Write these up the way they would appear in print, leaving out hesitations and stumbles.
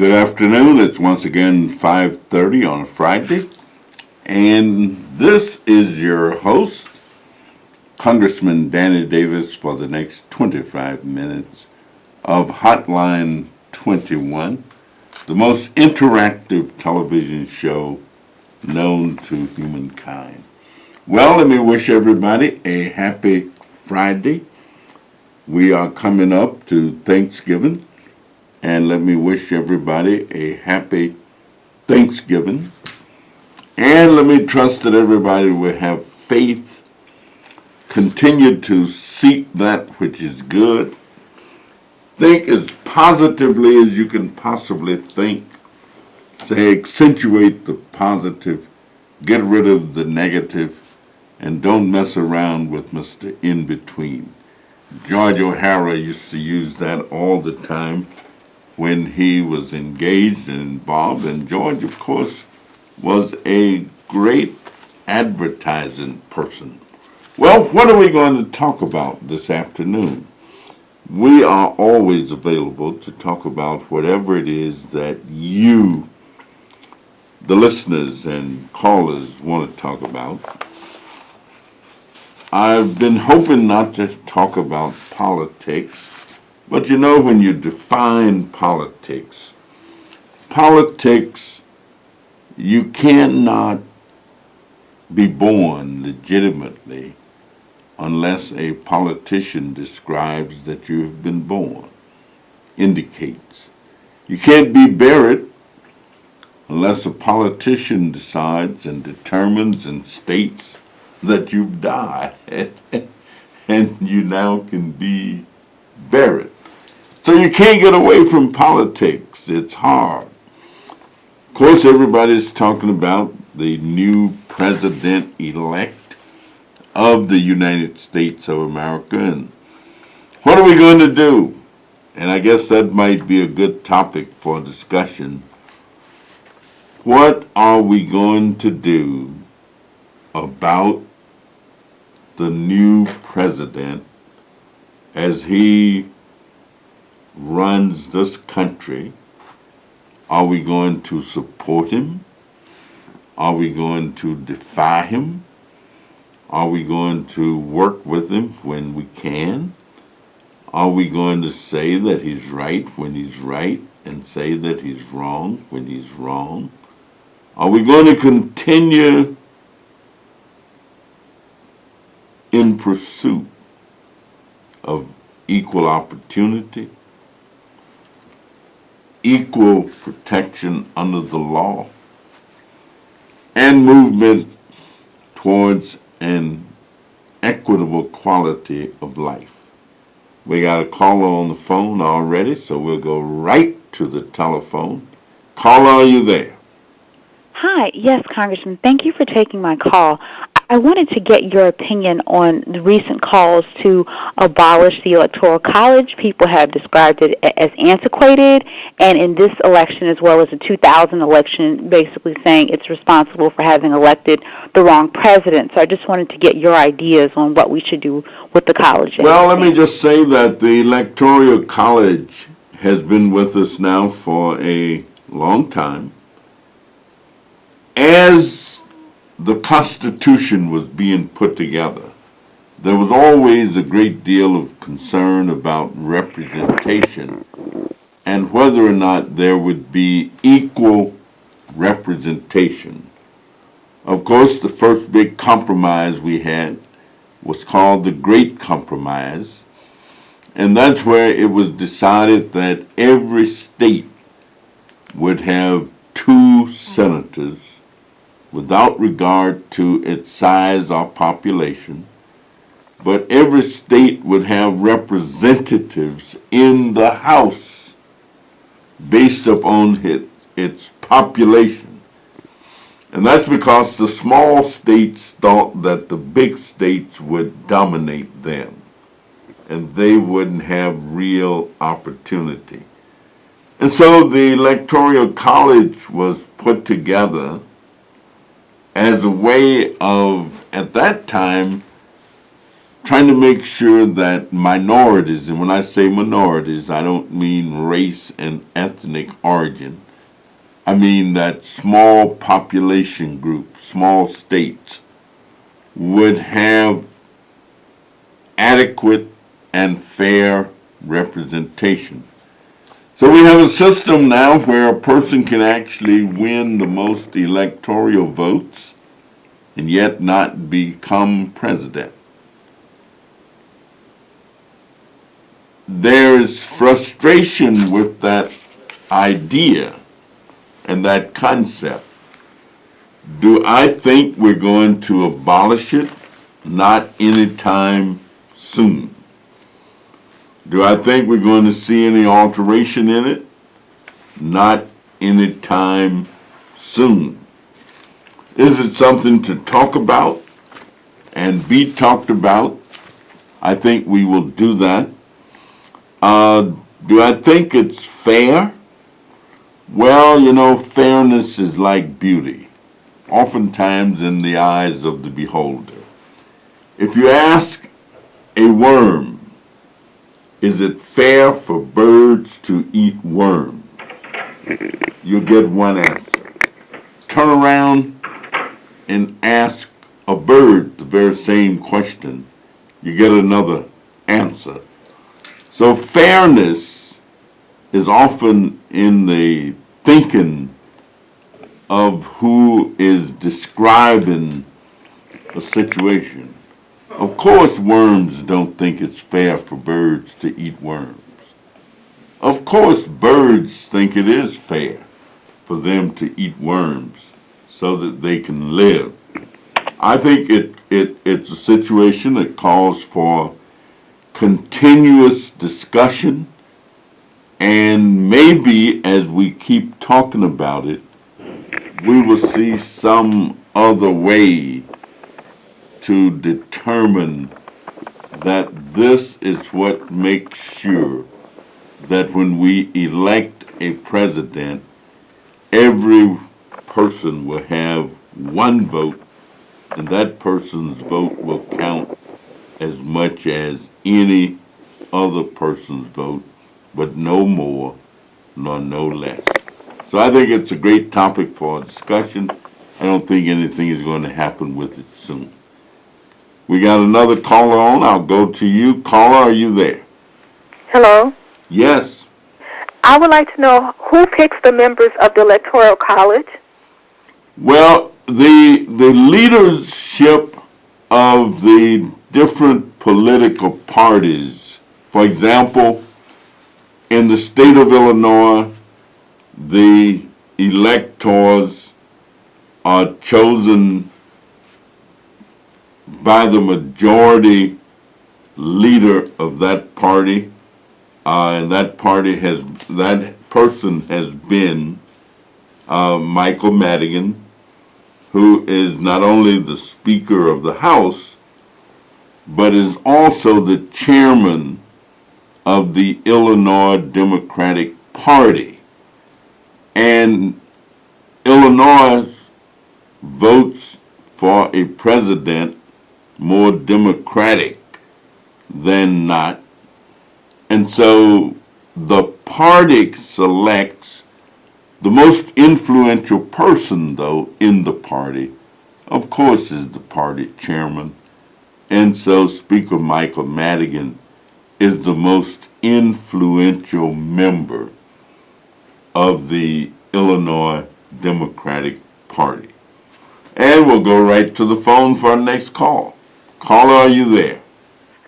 Good afternoon. It's once again 5:30 on a Friday, and this is your host, Congressman Danny Davis, for the next 25 minutes of Hotline 21, the most interactive television show known to humankind. Well, let me wish everybody a happy Friday. We are coming up to Thanksgiving. And let me wish everybody a happy Thanksgiving. And let me trust that everybody will have faith, continue to seek that which is good, think as positively as you can possibly think, say accentuate the positive, get rid of the negative, and don't mess around with Mr. In-Between. George O'Hara used to use that all the time when he was engaged and involved, and George, of course, was a great advertising person. Well, what are we going to talk about this afternoon? We are always available to talk about whatever it is that you, the listeners and callers, want to talk about. I've been hoping not to talk about politics. But you know, when you define politics, you cannot be born legitimately unless a politician describes that you have been born, indicates. You can't be buried unless a politician decides and determines and states that you've died and you now can be buried. So you can't get away from politics. It's hard. Of course, everybody's talking about the new president-elect of the United States of America, and what are we going to do? And I guess that might be a good topic for discussion. What are we going to do about the new president as he runs this country? Are we going to support him? Are we going to defy him? Are we going to work with him when we can? Are we going to say that he's right when he's right and say that he's wrong when he's wrong? Are we going to continue in pursuit of equal opportunity, equal protection under the law, and movement towards an equitable quality of life? We got a caller on the phone already, so we'll go right to the telephone. Caller, are you there? Hi, yes, Congressman. Thank you for taking my call. I wanted to get your opinion on the recent calls to abolish the Electoral College. People have described it as antiquated, and in this election as well as the 2000 election, basically saying it's responsible for having elected the wrong president. So I just wanted to get your ideas on what we should do with the college. Well, let me just say that the Electoral College has been with us now for a long time. As the Constitution was being put together, there was always a great deal of concern about representation and whether or not there would be equal representation. Of course, the first big compromise we had was called the Great Compromise, and that's where it was decided that every state would have 2 senators without regard to its size or population, but every state would have representatives in the House based upon its population. And that's because the small states thought that the big states would dominate them and they wouldn't have real opportunity. And so the Electoral College was put together as a way of, at that time, trying to make sure that minorities, and when I say minorities, I don't mean race and ethnic origin. I mean that small population groups, small states, would have adequate and fair representation. So we have a system now where a person can actually win the most electoral votes and yet not become president. There's frustration with that idea and that concept. Do I think we're going to abolish it? Not anytime soon. Do I think we're going to see any alteration in it? Not anytime soon. Is it something to talk about and be talked about? I think we will do that. Do I think it's fair? Well, you know, fairness is like beauty, oftentimes in the eyes of the beholder. If you ask a worm, is it fair for birds to eat worms? You'll get one answer. Turn around and ask a bird the very same question. You get another answer. So fairness is often in the thinking of who is describing a situation. Of course, worms don't think it's fair for birds to eat worms. Of course, birds think it is fair for them to eat worms so that they can live. I think it's a situation that calls for continuous discussion, and maybe as we keep talking about it, we will see some other way to determine that this is what makes sure that when we elect a president, every person will have one vote, and that person's vote will count as much as any other person's vote, but no more nor no less. So I think it's a great topic for discussion. I don't think anything is going to happen with it soon. We got another caller on. I'll go to you. Caller, are you there? Hello. Yes. I would like to know who picks the members of the Electoral College? Well, the leadership of the different political parties, for example, in the state of Illinois, the electors are chosen by the majority leader of that party, and that person has been Michael Madigan, who is not only the Speaker of the House, but is also the chairman of the Illinois Democratic Party. And Illinois votes for a president more democratic than not. And so the party selects the most influential person, though, in the party, of course, is the party chairman. And so Speaker Michael Madigan is the most influential member of the Illinois Democratic Party. And we'll go right to the phone for our next call. Caller, are you there?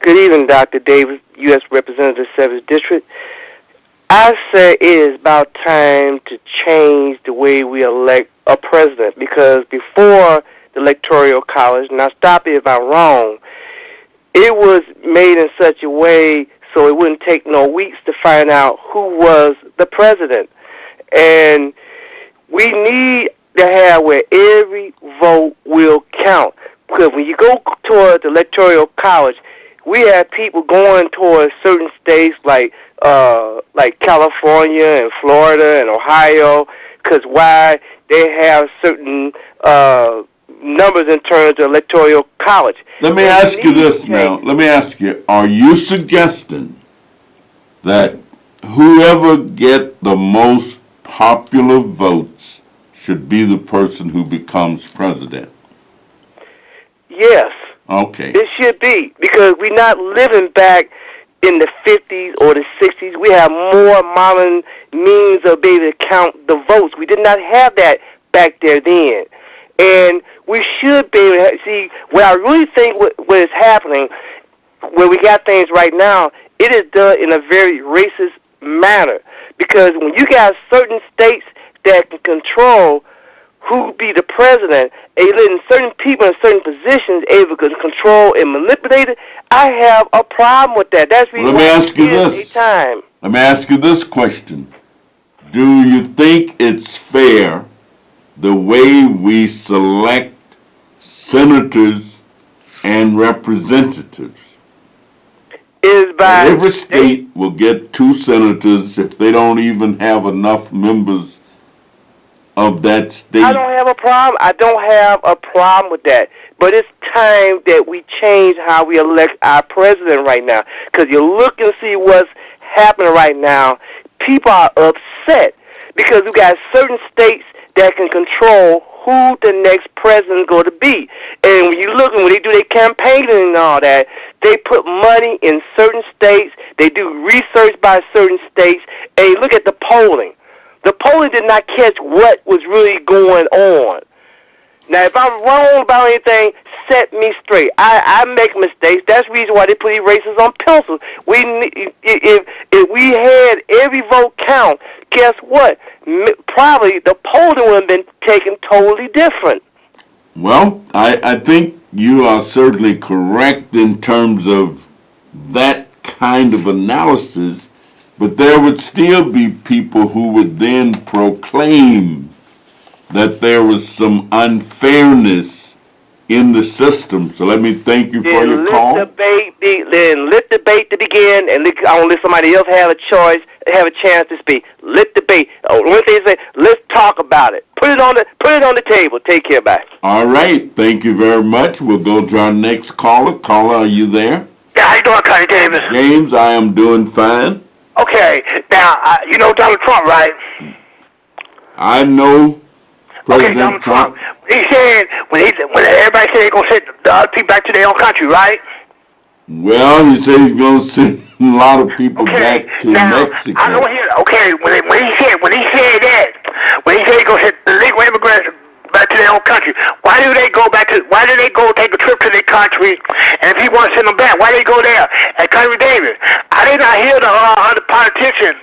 Good evening, Dr. Davis, U.S. Representative, 7th District. I say it is about time to change the way we elect a president, because before the Electoral College, now stop me if I'm wrong, it was made in such a way so it wouldn't take no weeks to find out who was the president. And we need to have where every vote will count. Because when you go toward the Electoral College, we have people going towards certain states like California and Florida and Ohio, because why they have certain numbers in terms of Electoral College. Let me ask you this now. Let me ask you, are you suggesting that whoever get the most popular votes should be the person who becomes president? Yes. Okay. It should be, because we're not living back in the 50s or the 60s. We have more modern means of being able to count the votes. We did not have that back there then. And we should be able to see, what I really think what is happening, where we got things right now, it is done in a very racist manner. Because when you got certain states that can control who be the president, and you're letting certain people in certain positions able to control and manipulate it, I have a problem with that. That's Let me ask you this. Let me ask you this question. Do you think it's fair the way we select senators and representatives? Every state will get 2 senators if they don't even have enough members of that state. I don't have a problem. I don't have a problem with that. But it's time that we change how we elect our president right now. Because you look and see what's happening right now. People are upset because we got certain states that can control who the next president is going to be. And when you look, when they do their campaigning and all that, they put money in certain states. They do research by certain states. And you look at the polling. The polling did not catch what was really going on. Now, if I'm wrong about anything, set me straight. I make mistakes. That's the reason why they put erasers on pencils. If we had every vote count, guess what? Probably the polling would have been taken totally different. Well, I think you are certainly correct in terms of that kind of analysis. But there would still be people who would then proclaim that there was some unfairness in the system. So let me thank you for your call. Let debate to begin, and I want to let somebody else have a choice, have a chance to speak. Let debate. One thing say, let's talk about it. Put it on the table. Take care, bye. All right. Thank you very much. We'll go to our next caller. Caller, are you there? Yeah, how you doing, Connie Davis? James, I am doing fine. Okay, now, you know Donald Trump, right? I know President Donald Trump. He said, when everybody said they're going to send the other people back to their own country, right? Well, he said he's going to send a lot of people back to Mexico. I don't hear, when he said that, when he said he's going to send illegal immigrants back to their own country, why do they go take a trip to their country, and if he wants to send them back, why do they go there? And Congressman Davis, I did not hear the other politicians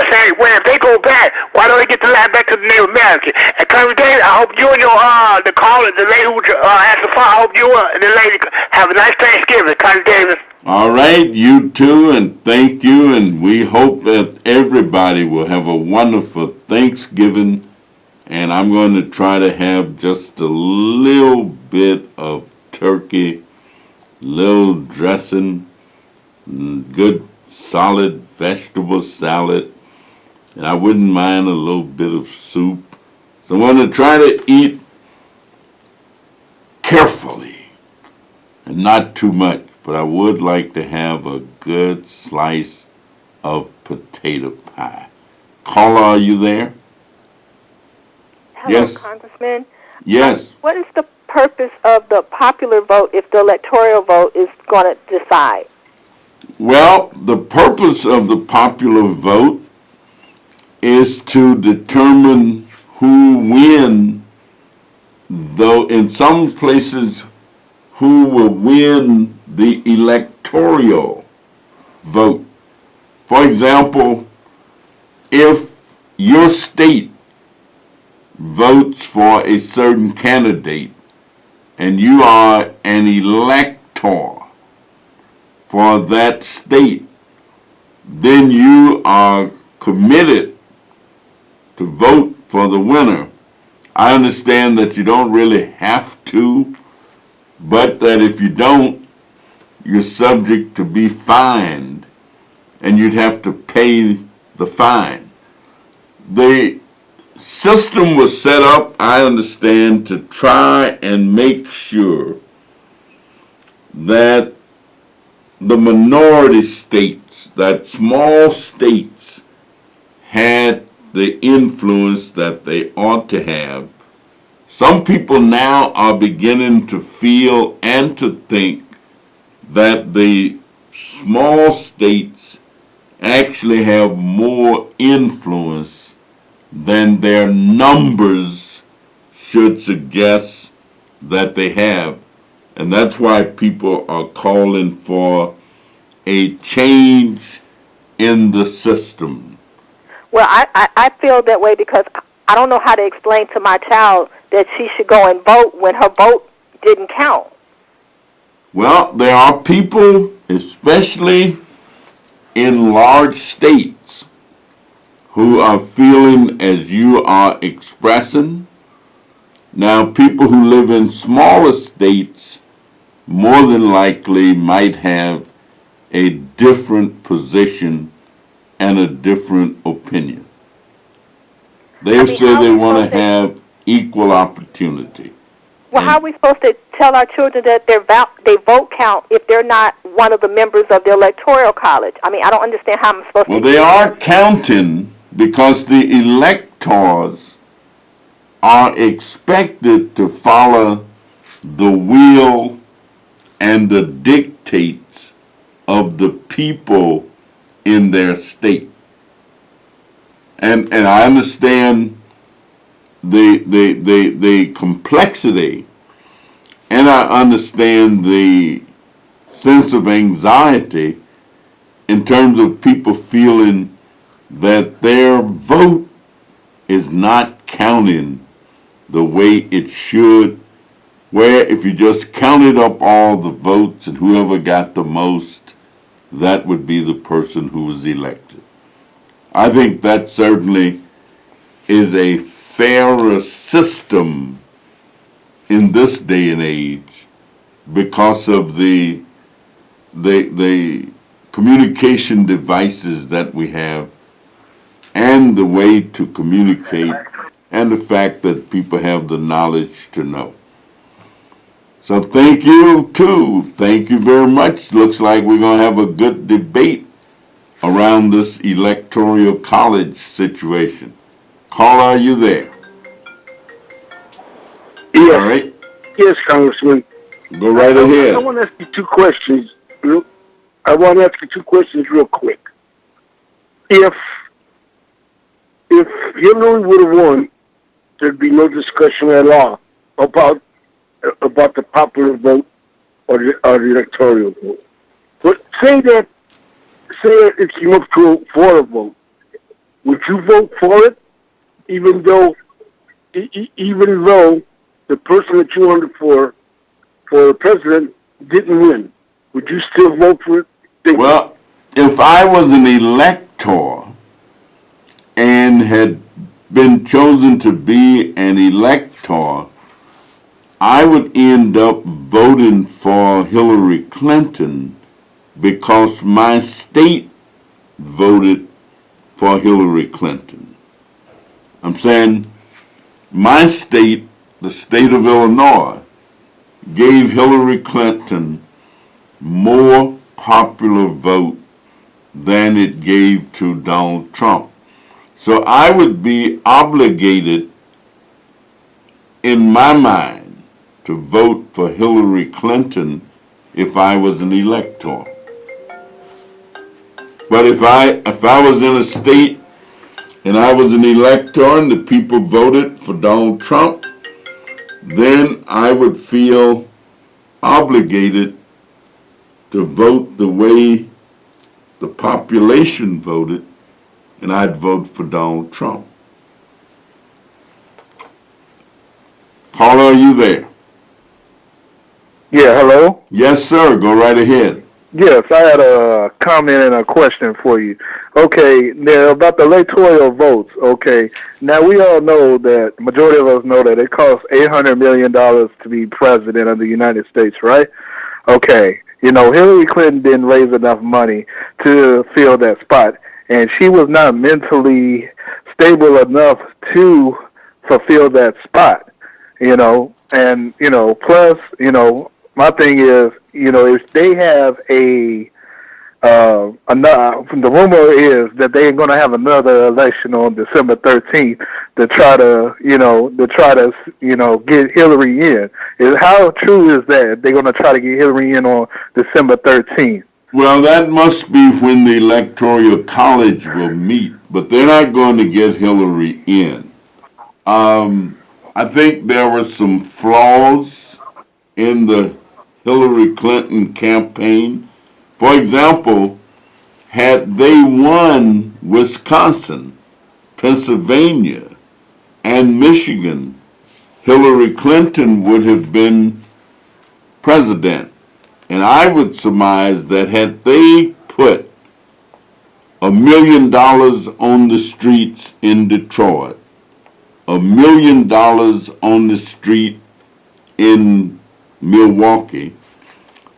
say, well, if they go back, why don't they get the land back to the Native American? And Congressman Davis, I hope you and your the caller, the lady who asked the phone, I hope you and the lady have a nice Thanksgiving, Congressman Davis. All right, you too, and thank you, and we hope that everybody will have a wonderful Thanksgiving. And I'm going to try to have just a little bit of turkey, little dressing, good solid vegetable salad, and I wouldn't mind a little bit of soup. So I'm going to try to eat carefully and not too much, but I would like to have a good slice of potato pie. Caller, are you there? Hello, Yes. Congressman. Yes. What is the purpose of the popular vote if the electoral vote is going to decide? Well, the purpose of the popular vote is to determine who win, though in some places who will win the electoral vote. For example, if your state votes for a certain candidate and you are an elector for that state, then you are committed to vote for the winner. I understand that you don't really have to, but that if you don't, you're subject to be fined, and you'd have to pay the fine. The system was set up, I understand, to try and make sure that the minority states, that small states, had the influence that they ought to have. Some people now are beginning to feel and to think that the small states actually have more influence than their numbers should suggest that they have. And that's why people are calling for a change in the system. Well, I feel that way because I don't know how to explain to my child that she should go and vote when her vote didn't count. Well, there are people, especially in large states, who are feeling as you are expressing. Now, people who live in smaller states more than likely might have a different position and a different opinion. They say they want to have equal opportunity. Well, how are we supposed to tell our children that their vote count if they're not one of the members of the Electoral College? I mean, I don't understand how I'm supposed to. Well, they are counting because the electors are expected to follow the will and the dictates of the people in their state. And I understand the complexity, and I understand the sense of anxiety in terms of people feeling that their vote is not counting the way it should, where if you just counted up all the votes and whoever got the most, that would be the person who was elected. I think that certainly is a fairer system in this day and age because of the communication devices that we have and the way to communicate and the fact that people have the knowledge to know. So thank you, too. Thank you very much. Looks like we're going to have a good debate around this Electoral College situation. Caller, are you there? Yes. All right. Yes, Congressman. Go right ahead. I want to ask you two questions. I want to ask you two questions real quick. If Hillary would have won, there'd be no discussion at all about the popular vote or the electoral vote. But say that it came up for a vote, would you vote for it, even though the person that you wanted for president didn't win? Would you still vote for it? Well, if I was an elector and had been chosen to be an elector, I would end up voting for Hillary Clinton because my state voted for Hillary Clinton. I'm saying my state, the state of Illinois, gave Hillary Clinton more popular vote than it gave to Donald Trump. So I would be obligated, in my mind, to vote for Hillary Clinton if I was an elector. But if I was in a state and I was an elector and the people voted for Donald Trump, then I would feel obligated to vote the way the population voted, and I'd vote for Donald Trump. Caller, are you there? Yeah, hello? Yes, sir. Go right ahead. Yes, I had a comment and a question for you. Okay, now about the electoral votes, okay. Now we all know that, majority of us know that it costs $800 million to be president of the United States, right? Okay, you know, Hillary Clinton didn't raise enough money to fill that spot, and she was not mentally stable enough to fulfill that spot, and, plus, my thing is, if they have the rumor is that they're going to have another election on December 13th to try to, get Hillary in. How true is that? They're going to try to get Hillary in on December 13th. Well, that must be when the Electoral College will meet, but they're not going to get Hillary in. I think there were some flaws in the Hillary Clinton campaign. For example, had they won Wisconsin, Pennsylvania, and Michigan, Hillary Clinton would have been president. And I would surmise that had they put $1 million on the streets in Detroit, $1 million on the street in Milwaukee,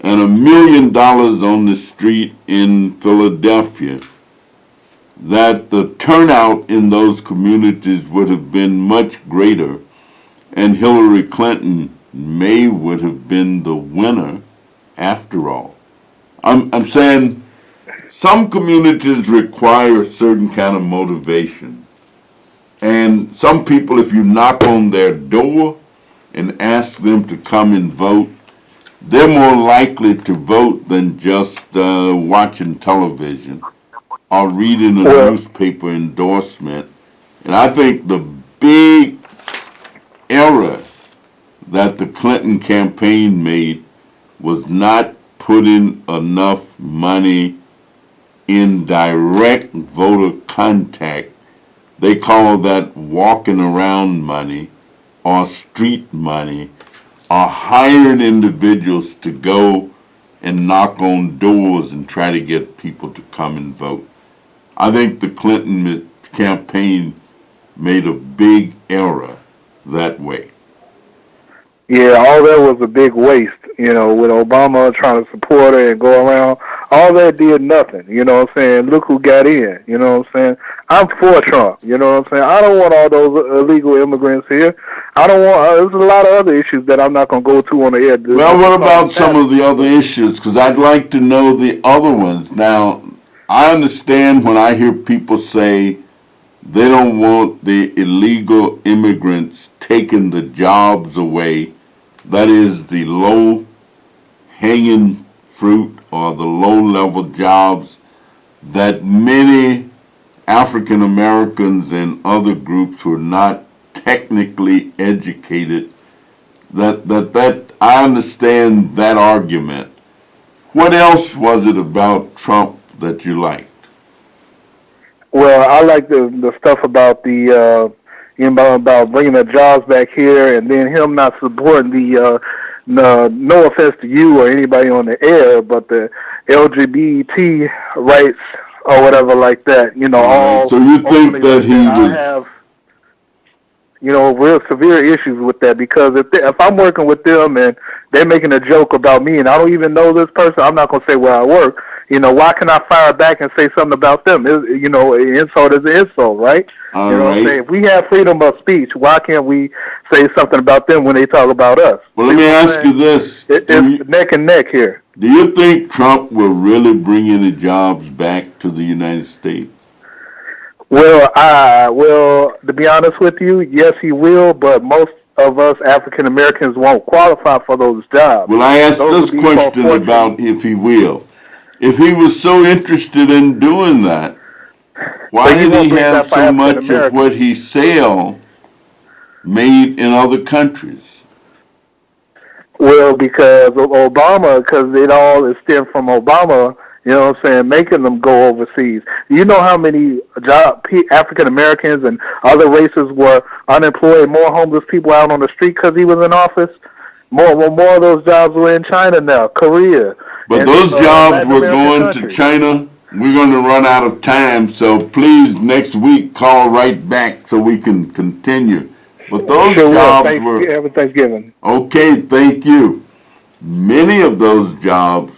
and $1 million on the street in Philadelphia, that the turnout in those communities would have been much greater, and Hillary Clinton would have been the winner after all. I'm saying some communities require a certain kind of motivation. And some people, if you knock on their door and ask them to come and vote, they're more likely to vote than just watching television or reading a newspaper endorsement. And I think the big error that the Clinton campaign made was not putting enough money in direct voter contact. They call that walking around money or street money, or hiring individuals to go and knock on doors and try to get people to come and vote. I think the Clinton campaign made a big error that way. Yeah, all that was a big waste, with Obama trying to support her and go around. All that did nothing, Look who got in, I'm for Trump, I don't want all those illegal immigrants here. I don't want, there's a lot of other issues that I'm not going to go to on the air. Well, what about some of the other issues? Because I'd like to know the other ones. Now, I understand when I hear people say they don't want the illegal immigrants taking the jobs away. That is the low-hanging fruit or the low-level jobs that many African Americans and other groups who are not technically educated, that I understand that argument. What else was it about Trump that you liked? Well, I like the stuff about about bringing the jobs back here, and then him not supporting the no offense to you or anybody on the air, but the LGBT rights or whatever like that. All. So you think that he I have, real severe issues with that, because if I'm working with them and they're making a joke about me and I don't even know this person, I'm not going to say where I work. Why can I fire back and say something about them? An insult is an insult, right? All what I'm saying? If we have freedom of speech, why can't we say something about them when they talk about us? Well, let me ask you this. It's neck and neck here. Do you think Trump will really bring any jobs back to the United States? Well, to be honest with you, yes, he will, but most of us African Americans won't qualify for those jobs. Well, I asked this question about if he will. If he was so interested in doing that, why did he have so much of what he sell made in other countries? Well, because of Obama, because it all is stemmed from Obama, making them go overseas. You know how many African Americans and other races were unemployed, more homeless people out on the street because he was in office? More of those jobs were in China now, Korea. But those jobs were going to China. We're going to run out of time, so please next week call right back so we can continue. But those jobs were... Happy Thanksgiving. Okay, thank you. Many of those jobs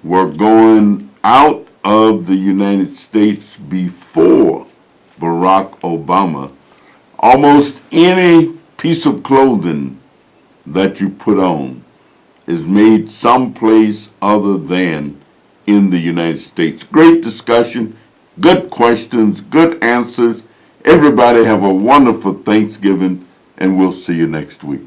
were going out of the United States before Barack Obama, almost any piece of clothing that you put on is made someplace other than in the United States. Great discussion, good questions, good answers. Everybody have a wonderful Thanksgiving, and we'll see you next week.